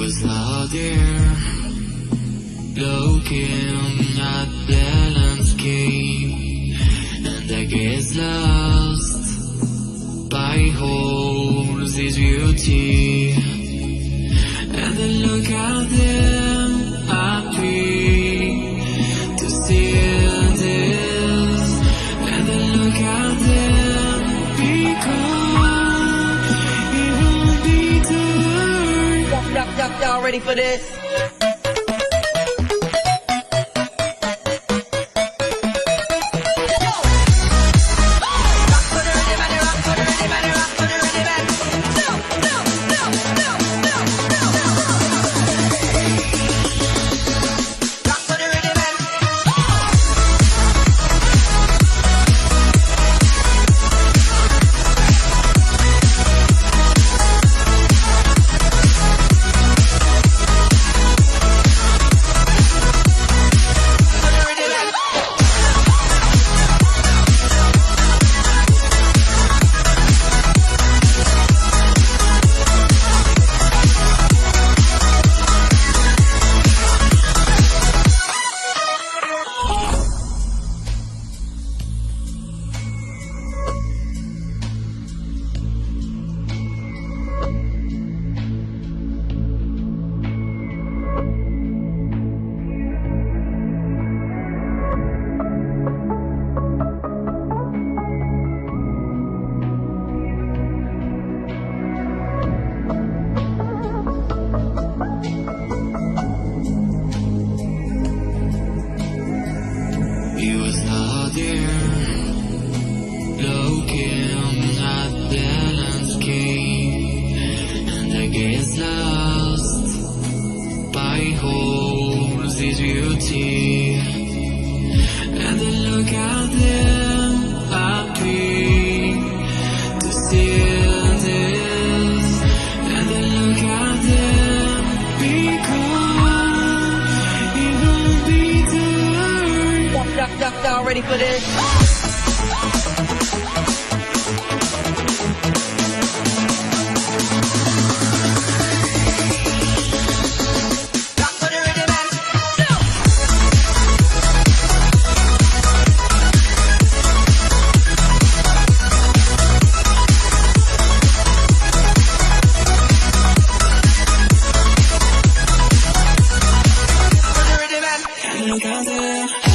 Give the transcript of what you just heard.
was out there, looking at the landscape, and I get lost by all this beauty. And I look at them, happy to see this. And I look at them, because it won't be too. Y'all ready for this? He was out there, looking at the landscape, and I get lost by all this beauty. And I look at them, happy to see this. And I look at them, because it won't be too. Y'all ready for this? Look out there.